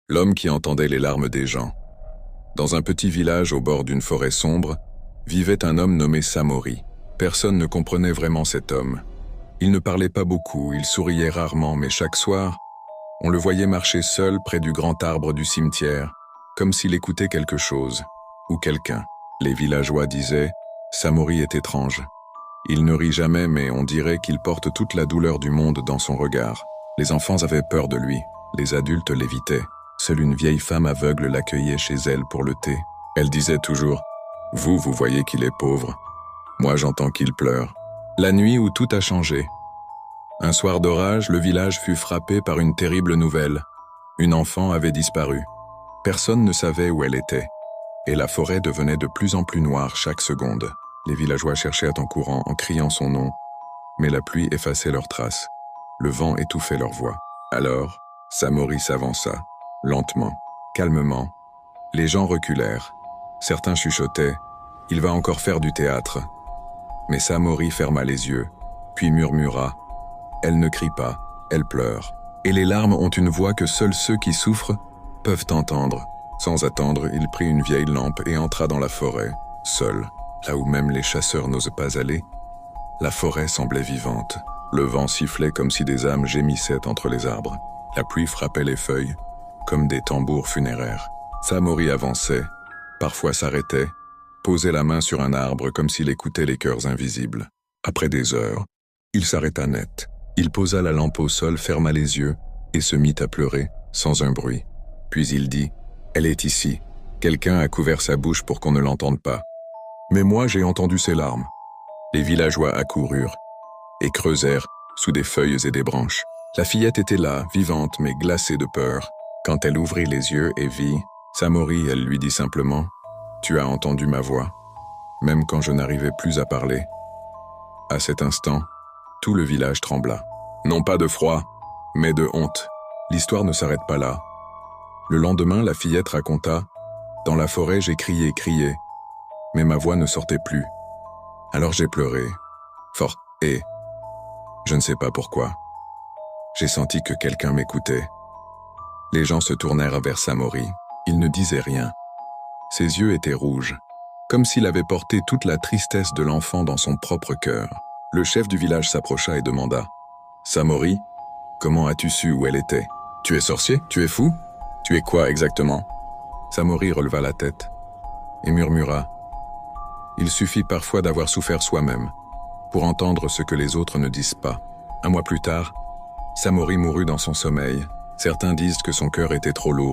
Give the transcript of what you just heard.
L'homme qui entendait les larmes des gens. Dans un petit village au bord d'une forêt sombre, vivait un homme nommé Samori. Personne ne comprenait vraiment cet homme. Il ne parlait pas beaucoup, il souriait rarement, mais chaque soir, on le voyait marcher seul près du grand arbre du cimetière, comme s'il écoutait quelque chose, ou quelqu'un. Les villageois disaient « Samori est étrange ». Il ne rit jamais, mais on dirait qu'il porte toute la douleur du monde dans son regard. Les enfants avaient peur de lui, les adultes l'évitaient. Seule une vieille femme aveugle l'accueillait chez elle pour le thé. Elle disait toujours « Vous voyez qu'il est pauvre. Moi, j'entends qu'il pleure. » La nuit où tout a changé. Un soir d'orage, le village fut frappé par une terrible nouvelle. Une enfant avait disparu. Personne ne savait où elle était. Et la forêt devenait de plus en plus noire chaque seconde. Les villageois cherchèrent en courant, en criant son nom. Mais la pluie effaçait leurs traces. Le vent étouffait leur voix. Alors, Samori s'avança. Lentement, calmement, les gens reculèrent. Certains chuchotaient « Il va encore faire du théâtre ». Mais Samori ferma les yeux, puis murmura « Elle ne crie pas, elle pleure ». Et les larmes ont une voix que seuls ceux qui souffrent peuvent entendre. Sans attendre, il prit une vieille lampe et entra dans la forêt, seul, là où même les chasseurs n'osent pas aller. La forêt semblait vivante. Le vent sifflait comme si des âmes gémissaient entre les arbres. La pluie frappait les feuilles, comme des tambours funéraires. Samori avançait, parfois s'arrêtait, posait la main sur un arbre comme s'il écoutait les cœurs invisibles. Après des heures, il s'arrêta net. Il posa la lampe au sol, ferma les yeux et se mit à pleurer, sans un bruit. Puis il dit « Elle est ici. Quelqu'un a couvert sa bouche pour qu'on ne l'entende pas. Mais moi, j'ai entendu ses larmes. » Les villageois accoururent et creusèrent sous des feuilles et des branches. La fillette était là, vivante mais glacée de peur. Quand elle ouvrit les yeux et vit Samori, elle lui dit simplement « Tu as entendu ma voix, même quand je n'arrivais plus à parler. » À cet instant, tout le village trembla. Non pas de froid, mais de honte. L'histoire ne s'arrête pas là. Le lendemain, la fillette raconta « Dans la forêt, j'ai crié, mais ma voix ne sortait plus. Alors j'ai pleuré, fort, et je ne sais pas pourquoi. J'ai senti que quelqu'un m'écoutait. » Les gens se tournèrent vers Samori. Il ne disait rien. Ses yeux étaient rouges, comme s'il avait porté toute la tristesse de l'enfant dans son propre cœur. Le chef du village s'approcha et demanda « Samori, comment as-tu su où elle était? Tu es sorcier? Tu es fou? Tu es quoi exactement ?» Samori releva la tête et murmura « Il suffit parfois d'avoir souffert soi-même pour entendre ce que les autres ne disent pas. » Un mois plus tard, Samori mourut dans son sommeil. Certains disent que son cœur était trop lourd.